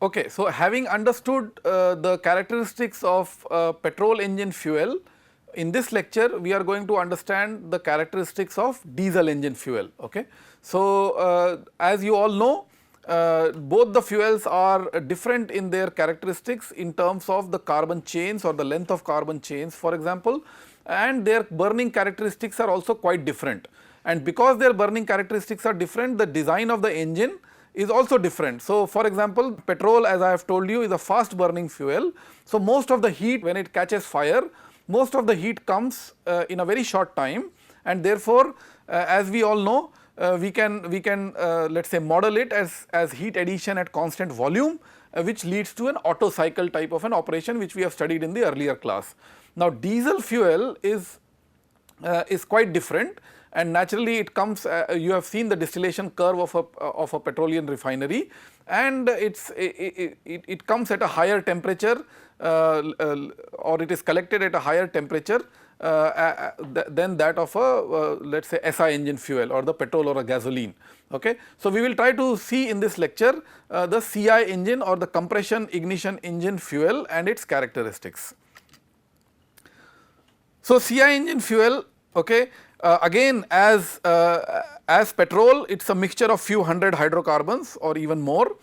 Okay, so having understood the characteristics of petrol engine fuel, in this lecture we are going to understand the characteristics of diesel engine fuel. Okay. So, as you all know, both the fuels are different in their characteristics in terms of the carbon chains or the length of carbon chains, for example, and their burning characteristics are also quite different. And because their burning characteristics are different, the design of the engine is also different. So, for example, petrol, as I have told you, is a fast burning fuel. So, most of the heat, when it catches fire, most of the heat comes in a very short time, and therefore, as we all know, we can let us say model it as heat addition at constant volume, which leads to an Otto cycle type of an operation, which we have studied in the earlier class. Now, diesel fuel is quite different, and naturally it comes, you have seen the distillation curve of a petroleum refinery, and it comes at a higher temperature, or it is collected at a higher temperature than that of a let us say SI engine fuel or the petrol or a gasoline. Okay. So, we will try to see in this lecture the CI engine or the compression ignition engine fuel and its characteristics. So, CI engine fuel, okay, again as petrol, it is a mixture of few hundred hydrocarbons or even more.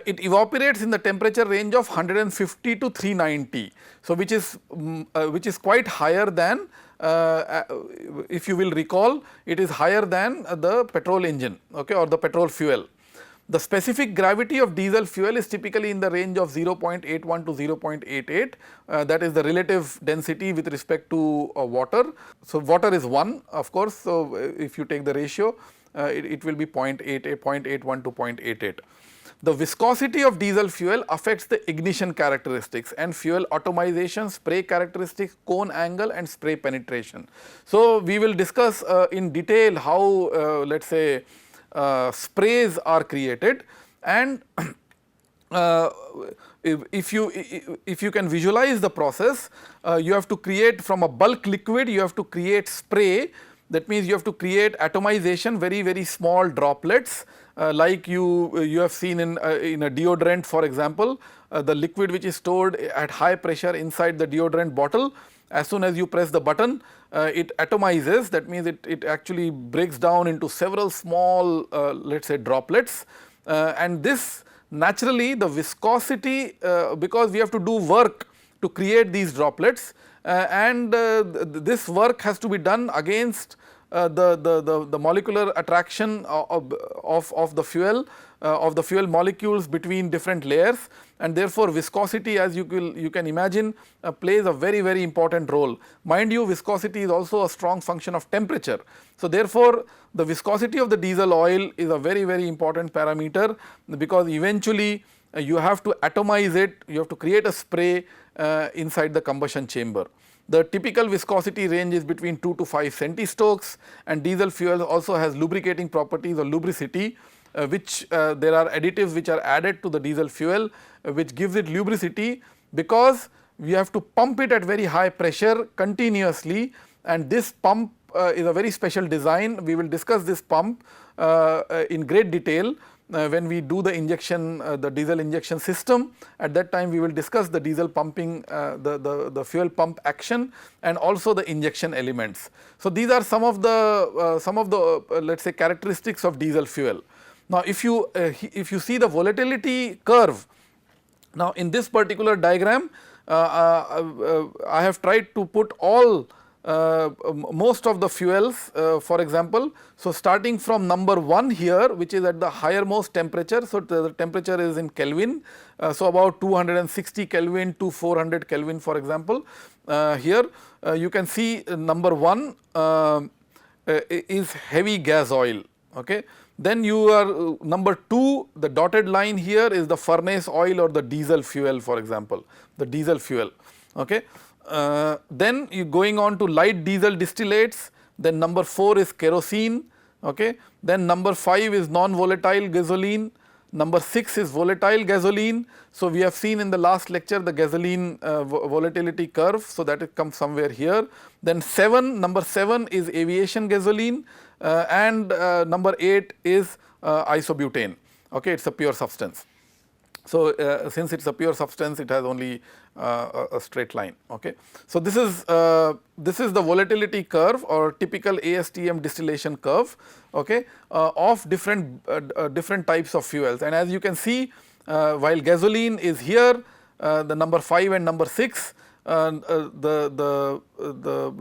It evaporates in the temperature range of 150 to 390. So, which is quite higher than, if you will recall, it is higher than the petrol engine, okay, or the petrol fuel. The specific gravity of diesel fuel is typically in the range of 0.81 to 0.88, that is the relative density with respect to water. So, water is 1, of course. So, if you take the ratio, it will be 0.81 to 0.88. The viscosity of diesel fuel affects the ignition characteristics and fuel atomization, spray characteristics, cone angle and spray penetration. So, we will discuss in detail how let us say sprays are created, and if you can visualize the process, you have to create from a bulk liquid, you have to create spray. That means you have to create atomization, very small droplets, like you have seen in a deodorant, for example. The liquid which is stored at high pressure inside the deodorant bottle, as soon as you press the button, it atomizes. That means it actually breaks down into several small let us say droplets, and this naturally the viscosity, because we have to do work to create these droplets, and this work has to be done against the molecular attraction of the fuel molecules between different layers, and therefore viscosity, as you can imagine, plays a very important role. Mind you, viscosity is also a strong function of temperature. So, therefore, the viscosity of the diesel oil is a very important parameter, because eventually you have to atomize it, you have to create a spray inside the combustion chamber. The typical viscosity range is between 2 to 5 centistokes, and diesel fuel also has lubricating properties or lubricity, which there are additives which are added to the diesel fuel, which gives it lubricity, because we have to pump it at very high pressure continuously, and this pump is a very special design. We will discuss this pump in great detail when we do the injection, the diesel injection system. At that time we will discuss the diesel pumping, the fuel pump action, and also the injection elements. So, these are some of the let us say characteristics of diesel fuel. Now, if you see the volatility curve, now in this particular diagram, I have tried to put all most of the fuels, for example. So, starting from number 1 here, which is at the highermost temperature. So, the temperature is in Kelvin. So, about 260 Kelvin to 400 Kelvin, for example. Here you can see number 1 is heavy gas oil. Okay. Then you are number 2, the dotted line here is the furnace oil or the diesel fuel, for example, the diesel fuel. Okay. Then you going on to light diesel distillates, then number 4 is kerosene, okay. Then number 5 is non-volatile gasoline, number 6 is volatile gasoline. So, we have seen in the last lecture the gasoline volatility curve, so that it comes somewhere here. Then number 7 is aviation gasoline, and number 8 is isobutane, okay, it is a pure substance. So, since it is a pure substance, it has only a straight line. Okay. So, this is the volatility curve or typical ASTM distillation curve, okay, of different types of fuels. And as you can see, while gasoline is here, the number 5 and number 6, the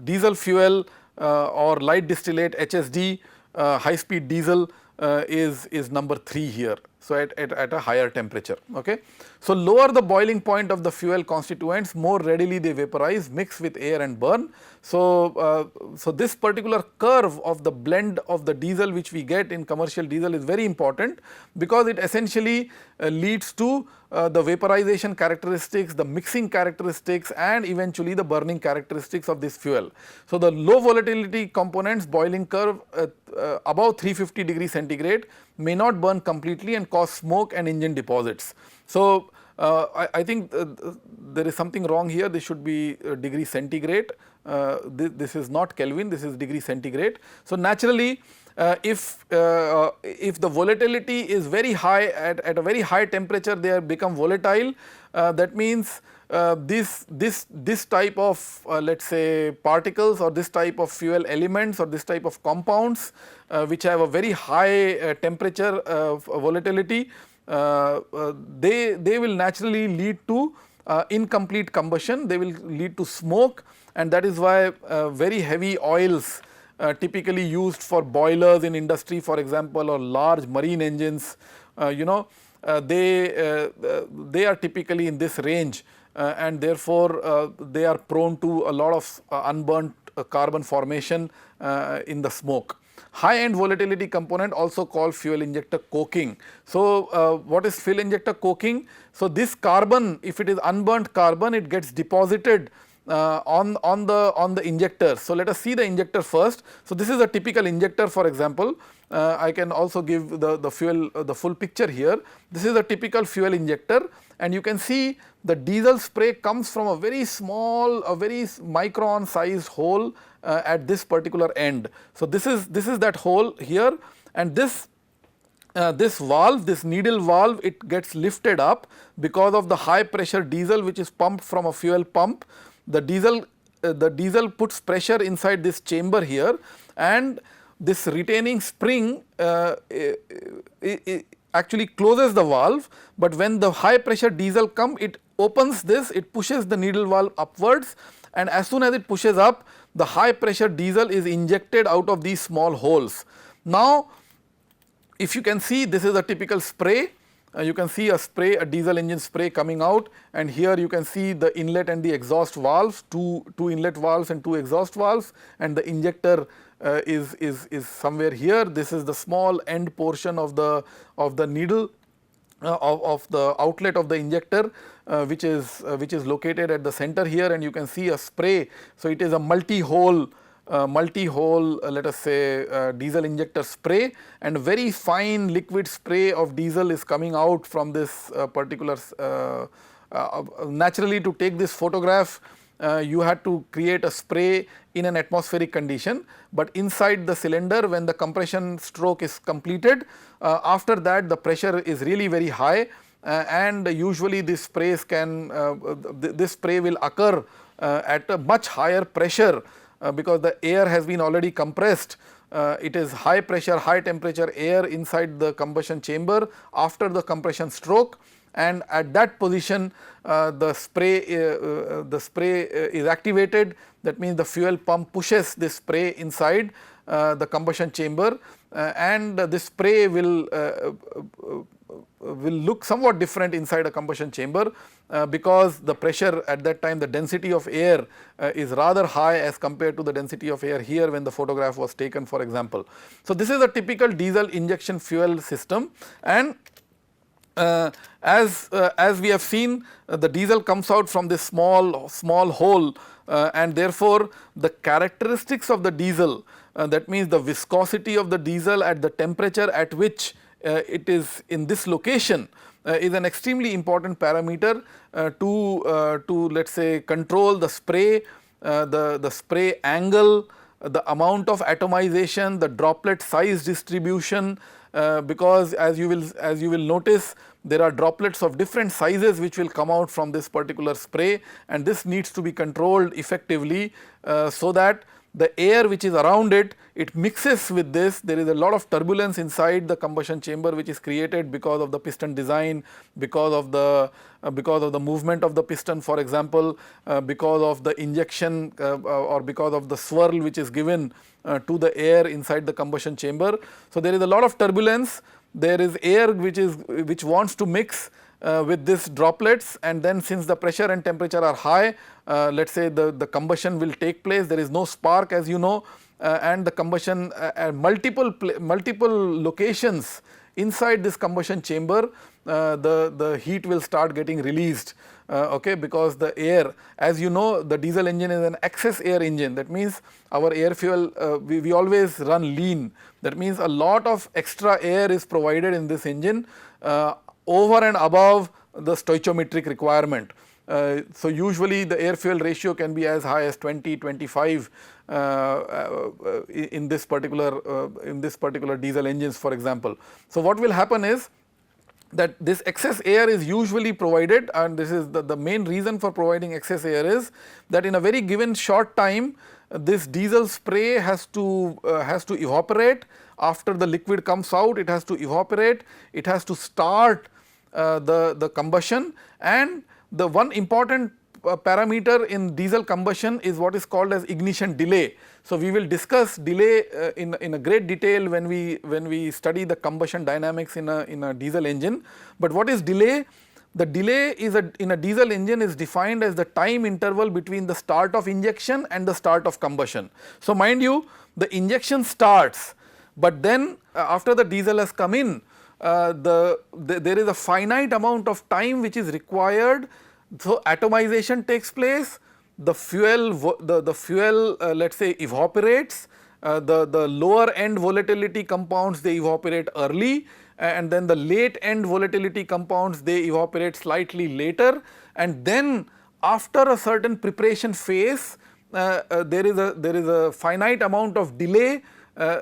diesel fuel or light distillate HSD, high speed diesel is number 3 here. So, at a higher temperature. Okay. So, lower the boiling point of the fuel constituents, more readily they vaporize, mix with air and burn. So, so this particular curve of the blend of the diesel which we get in commercial diesel is very important, because it essentially leads to the vaporization characteristics, the mixing characteristics, and eventually the burning characteristics of this fuel. So, the low volatility components boiling curve above 350 degree centigrade may not burn completely and cause smoke and engine deposits. So, I think there is something wrong here. This should be degree centigrade. This is not Kelvin, this is degree centigrade. So, naturally, if the volatility is very high, at a very high temperature they have become volatile, that means this type of let us say particles, or this type of fuel elements, or this type of compounds which have a very high temperature volatility, they will naturally lead to incomplete combustion, they will lead to smoke, and that is why very heavy oils typically used for boilers in industry, for example, or large marine engines, they are typically in this range, and therefore they are prone to a lot of unburnt carbon formation in the smoke. High end volatility component, also called fuel injector coking. So, what is fuel injector coking? So, this carbon, if it is unburnt carbon, it gets deposited on the injector. So, let us see the injector first. So, this is a typical injector, for example. I can also give the fuel the full picture here. This is a typical fuel injector, and you can see the diesel spray comes from a very small, a very micron sized hole at this particular end. So, this is that hole here, and this valve, this needle valve, it gets lifted up because of the high pressure diesel which is pumped from a fuel pump. The diesel puts pressure inside this chamber here, and this retaining spring actually closes the valve, but when the high pressure diesel come, it opens this, it pushes the needle valve upwards, and as soon as it pushes up, the high pressure diesel is injected out of these small holes. Now, if you can see, this is a typical spray. You can see a spray, a diesel engine spray coming out, and here you can see the inlet and the exhaust valves, two inlet valves and 2 exhaust valves, and the injector is somewhere here. This is the small end portion of the needle of the outlet of the injector, which is located at the center here, and you can see a spray. So, it is a multi-hole let us say diesel injector spray, and very fine liquid spray of diesel is coming out from this particular naturally, to take this photograph you had to create a spray in an atmospheric condition, but inside the cylinder, when the compression stroke is completed, after that the pressure is really very high, and usually this sprays can this spray will occur at a much higher pressure because the air has been already compressed. It is high pressure, high temperature air inside the combustion chamber after the compression stroke, and at that position the spray is activated. That means the fuel pump pushes this spray inside the combustion chamber, and this spray will look somewhat different inside a combustion chamber because the pressure at that time, the density of air is rather high as compared to the density of air here when the photograph was taken, for example. So, this is a typical diesel injection fuel system, and as we have seen, the diesel comes out from this small hole, and therefore, the characteristics of the diesel, that means the viscosity of the diesel at the temperature at which it is in this location, is an extremely important parameter to let us say control the spray, the spray angle, the amount of atomization, the droplet size distribution, because as you will notice, there are droplets of different sizes which will come out from this particular spray, and this needs to be controlled effectively so that the air which is around it mixes with this. There is a lot of turbulence inside the combustion chamber which is created because of the piston design, because of the movement of the piston, for example, because of the injection or because of the swirl which is given to the air inside the combustion chamber. So there is a lot of turbulence. There is air which wants to mix with these droplets, and then since the pressure and temperature are high, let us say the combustion will take place. There is no spark, as you know, and the combustion at multiple locations inside this combustion chamber, the heat will start getting released, okay, because the air, as you know, the diesel engine is an excess air engine. That means our air fuel, we always run lean. That means a lot of extra air is provided in this engine over and above the stoichiometric requirement. So usually the air fuel ratio can be as high as 20-25 in this particular diesel engines, for example. So what will happen is that this excess air is usually provided, and this is the main reason for providing excess air is that in a very given short time, this diesel spray has to evaporate. After the liquid comes out, it has to evaporate, it has to start the combustion, and the one important parameter in diesel combustion is what is called as ignition delay. So we will discuss delay in a great detail when we study the combustion dynamics in a diesel engine. But what is delay? The delay is in a diesel engine is defined as the time interval between the start of injection and the start of combustion. So mind you, the injection starts, but then after the diesel has come in, there is a finite amount of time which is required. So atomization takes place, the fuel let us say evaporates, the lower end volatility compounds, they evaporate early, and then the late end volatility compounds, they evaporate slightly later, and then after a certain preparation phase, there is a finite amount of delay,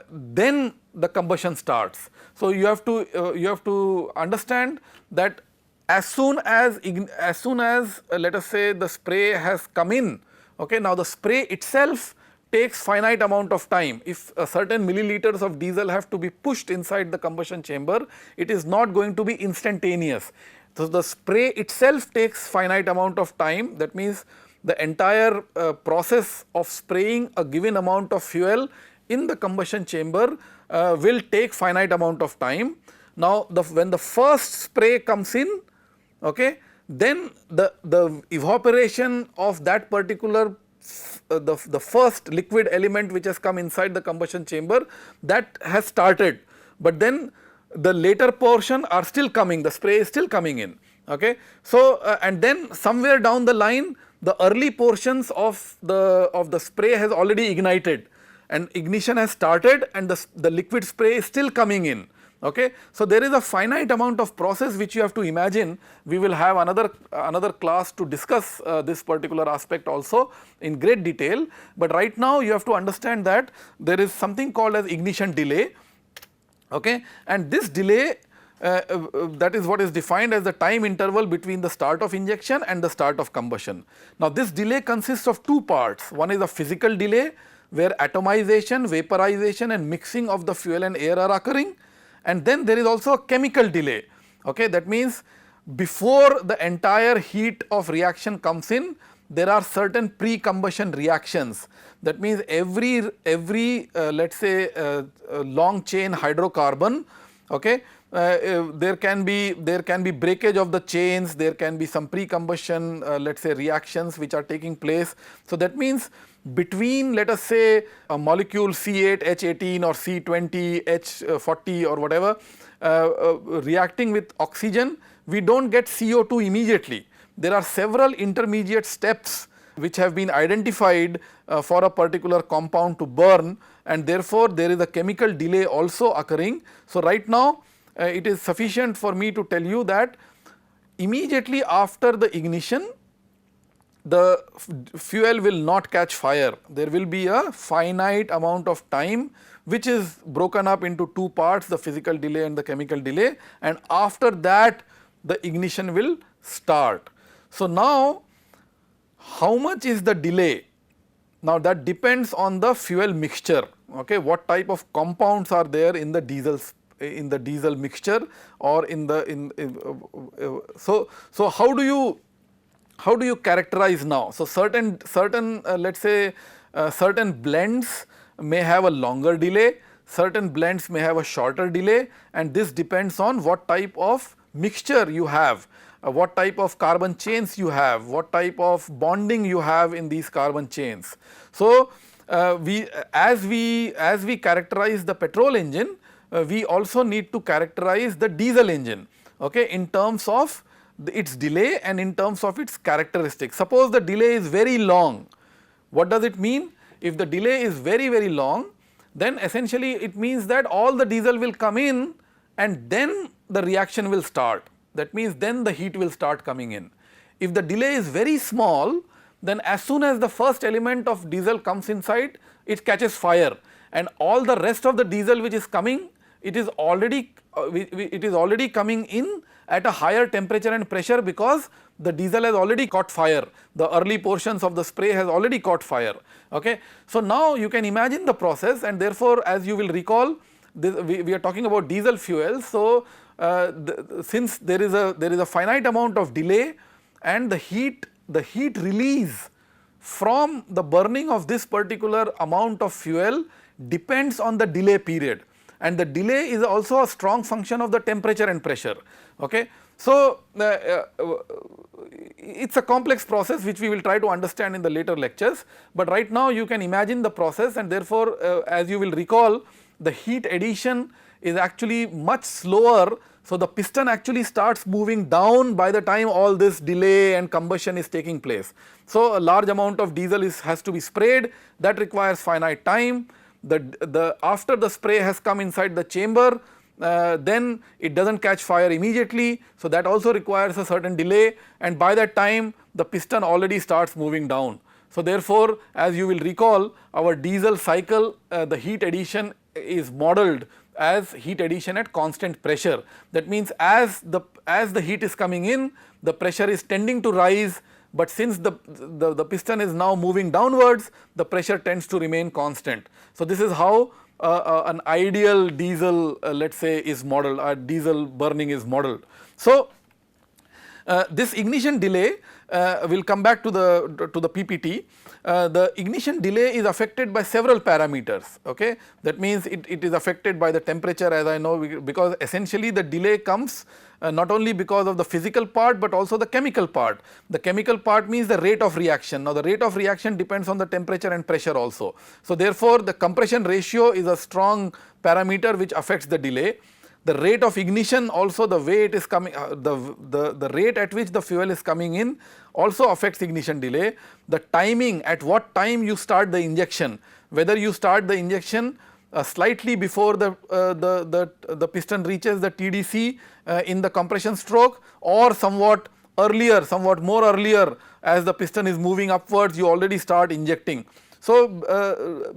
then the combustion starts. So you have to understand that as soon as let us say the spray has come in, okay, now the spray itself takes finite amount of time. If a certain milliliters of diesel have to be pushed inside the combustion chamber, it is not going to be instantaneous. So the spray itself takes finite amount of time. That means the entire process of spraying a given amount of fuel in the combustion chamber will take finite amount of time. Now when the first spray comes in, okay, then the evaporation of that particular the first liquid element which has come inside the combustion chamber, that has started, but then the later portion are still coming, the spray is still coming in, okay. So and then somewhere down the line, the early portions of the spray has already ignited, and ignition has started, and the liquid spray is still coming in. Okay. So there is a finite amount of process which you have to imagine. We will have another class to discuss this particular aspect also in great detail, but right now you have to understand that there is something called as ignition delay, okay, and this delay that is what is defined as the time interval between the start of injection and the start of combustion. Now this delay consists of two parts. One is a physical delay where atomization, vaporization and mixing of the fuel and air are occurring. And then there is also a chemical delay, okay. That means before the entire heat of reaction comes in, there are certain pre-combustion reactions. That means every let us say long chain hydrocarbon, okay, there can be breakage of the chains, there can be some pre-combustion let us say reactions which are taking place. So that means between, let us say, a molecule C8H18 or C20H40 or whatever reacting with oxygen, we do not get CO2 immediately. There are several intermediate steps which have been identified for a particular compound to burn, and therefore there is a chemical delay also occurring. So right now it is sufficient for me to tell you that immediately after the ignition, the fuel will not catch fire. There will be a finite amount of time which is broken up into two parts, the physical delay and the chemical delay, and after that the ignition will start. So, now how much is the delay? Now, that depends on the fuel mixture, okay, what type of compounds are there in the diesel mixture, or in the so how do you characterize now? So, certain let us say certain blends may have a longer delay, certain blends may have a shorter delay, and this depends on what type of mixture you have, what type of carbon chains you have, what type of bonding you have in these carbon chains. So, as we characterize the petrol engine, we also need to characterize the diesel engine, okay, in terms of its delay and in terms of its characteristics. Suppose the delay is very long. What does it mean? If the delay is very long, then essentially it means that all the diesel will come in and then the reaction will start. That means then the heat will start coming in. If the delay is very small, then as soon as the first element of diesel comes inside, it catches fire, and all the rest of the diesel which is coming, it is already coming in at a higher temperature and pressure, because the diesel has already caught fire, the early portions of the spray has already caught fire. Okay. So, now you can imagine the process, and therefore, as you will recall, we are talking about diesel fuel. So, since there is a finite amount of delay, and the heat release from the burning of this particular amount of fuel depends on the delay period, and the delay is also a strong function of the temperature and pressure. Okay. So, it is a complex process which we will try to understand in the later lectures, but right now you can imagine the process, and therefore, as you will recall, the heat addition is actually much slower. So, the piston actually starts moving down by the time all this delay and combustion is taking place. So, a large amount of diesel has to be sprayed, that requires finite time. After the spray has come inside the chamber, then it does not catch fire immediately. So, that also requires a certain delay, and by that time the piston already starts moving down. So, therefore, as you will recall, our diesel cycle, the heat addition is modeled as heat addition at constant pressure. That means, as the heat is coming in, the pressure is tending to rise, but since the piston is now moving downwards, the pressure tends to remain constant. So, this is how an ideal diesel let us say is modeled, diesel burning is modeled. So, this ignition delay will come back to the PPT. The ignition delay is affected by several parameters. Okay, that means it is affected by the temperature, as I know, because essentially the delay comes not only because of the physical part, but also the chemical part. The chemical part means the rate of reaction. Now, the rate of reaction depends on the temperature and pressure also. So, therefore, the compression ratio is a strong parameter which affects the delay. The rate of ignition also, the way it is coming, the rate at which the fuel is coming in also affects ignition delay. The timing, at what time you start the injection, whether you start the injection slightly before the piston reaches the TDC in the compression stroke, or somewhat earlier, somewhat more earlier, as the piston is moving upwards, you already start injecting. So,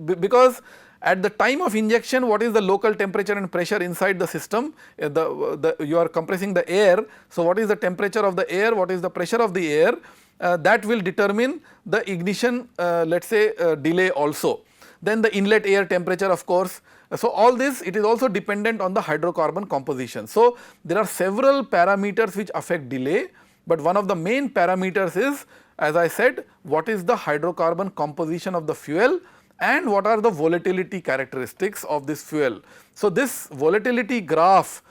because at the time of injection, what is the local temperature and pressure inside the system? You are compressing the air. So, what is the temperature of the air? What is the pressure of the air? That will determine the ignition let us say delay also. Then the inlet air temperature, of course. So, all this, it is also dependent on the hydrocarbon composition. So, there are several parameters which affect delay, but one of the main parameters is, as I said, what is the hydrocarbon composition of the fuel and what are the volatility characteristics of this fuel. So, this volatility graph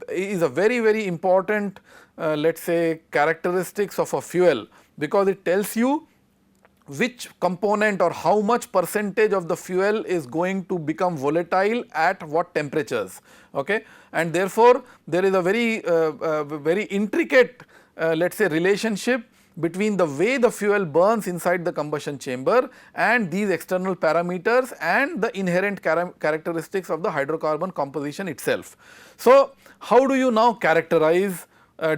is a very important let us say characteristics of a fuel, because it tells you which component or how much percentage of the fuel is going to become volatile at what temperatures. Okay? And therefore, there is a very intricate let us say relationship between the way the fuel burns inside the combustion chamber and these external parameters and the inherent characteristics of the hydrocarbon composition itself. So, how do you now characterize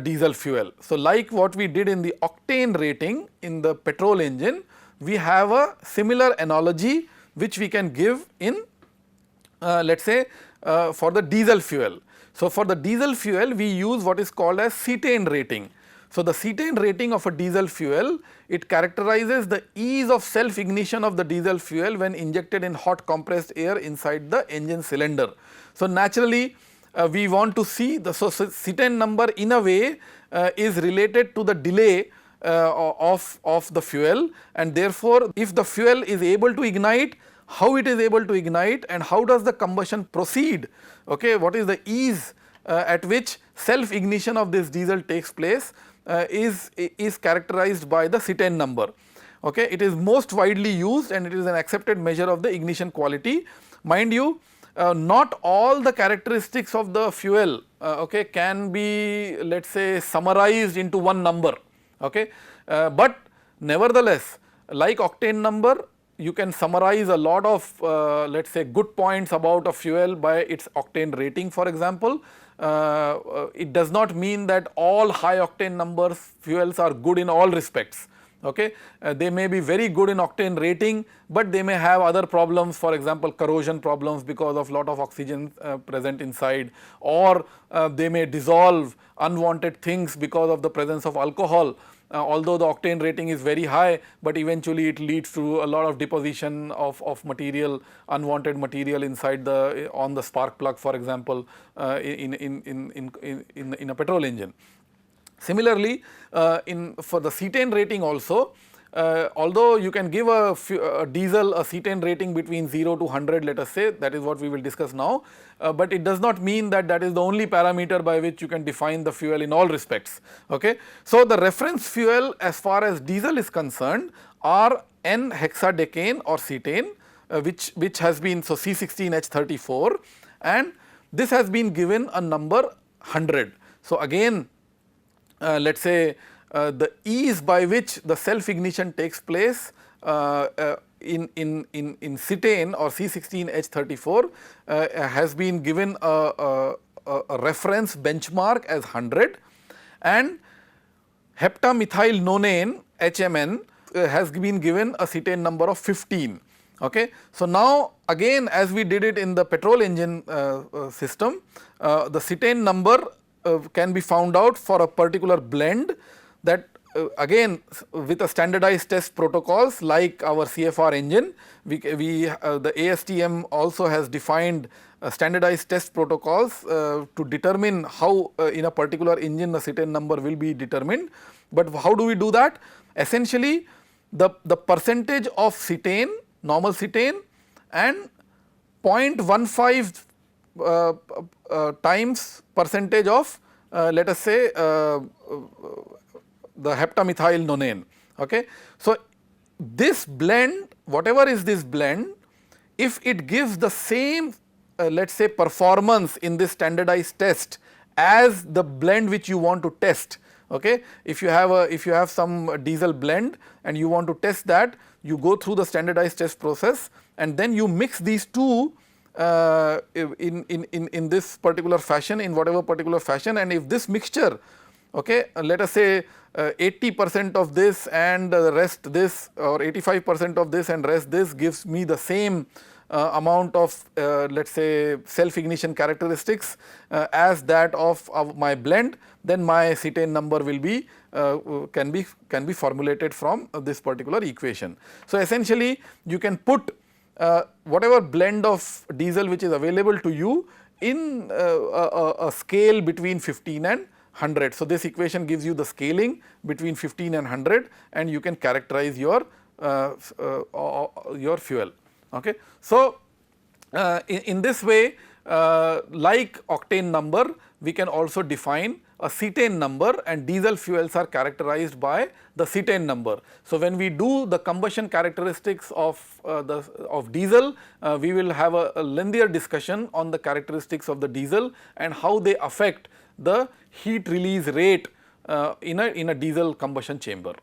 diesel fuel? So, like what we did in the octane rating in the petrol engine, we have a similar analogy which we can give in let us say for the diesel fuel. So, for the diesel fuel we use what is called as cetane rating. So, the cetane rating of a diesel fuel, it characterizes the ease of self ignition of the diesel fuel when injected in hot compressed air inside the engine cylinder. So, naturally we want to see the cetane number in a way is related to the delay of the fuel, and therefore, if the fuel is able to ignite, how it is able to ignite and how does the combustion proceed, okay, what is the ease at which self ignition of this diesel takes place is characterized by the cetane number. Okay. It is most widely used and it is an accepted measure of the ignition quality. Mind you, not all the characteristics of the fuel okay, can be, let us say, summarized into one number, okay. But nevertheless, like octane number, you can summarize a lot of let us say good points about a fuel by its octane rating, for example. It does not mean that all high octane numbers fuels are good in all respects. Okay. They may be very good in octane rating, but they may have other problems, for example corrosion problems because of lot of oxygen present inside, or they may dissolve unwanted things because of the presence of alcohol. Although the octane rating is very high, but eventually it leads to a lot of deposition of material, unwanted material inside the on the spark plug, for example, in a petrol engine. Similarly, for the cetane rating also, although you can give a diesel a cetane rating between 0 to 100, let us say, that is what we will discuss now, but it does not mean that that is the only parameter by which you can define the fuel in all respects. Okay. So, the reference fuel as far as diesel is concerned are N-hexadecane or cetane, which has been, so C16H34, and this has been given a number 100. So, again let us say the ease by which the self ignition takes place in cetane or C16H34 has been given a reference benchmark as 100, and heptamethyl nonane HMN has been given a cetane number of 15. Okay. So, now again as we did it in the petrol engine system, the cetane number can be found out for a particular blend that again with a standardized test protocols like our CFR engine, the ASTM also has defined standardized test protocols to determine how in a particular engine the cetane number will be determined. But how do we do that? Essentially the percentage of cetane, normal cetane, and 0.15 times percentage of let us say the heptamethyl nonane. Okay. So, this blend, whatever is this blend, if it gives the same let us say performance in this standardized test as the blend which you want to test. Okay. If you have some diesel blend and you want to test that, you go through the standardized test process and then you mix these two in this particular fashion, in whatever particular fashion, and if this mixture, okay, let us say 80% of this and the rest this, or 85% of this and rest this gives me the same amount of let us say self ignition characteristics as that of my blend, then my cetane number will be can be formulated from this particular equation. So, essentially you can put whatever blend of diesel which is available to you in a scale between 15 and 100. So, this equation gives you the scaling between 15 and 100 and you can characterize your fuel. Okay. So, in this way like octane number, we can also define a cetane number, and diesel fuels are characterized by the cetane number. So, when we do the combustion characteristics of diesel, we will have a lengthier discussion on the characteristics of the diesel and how they affect the heat release rate in a diesel combustion chamber.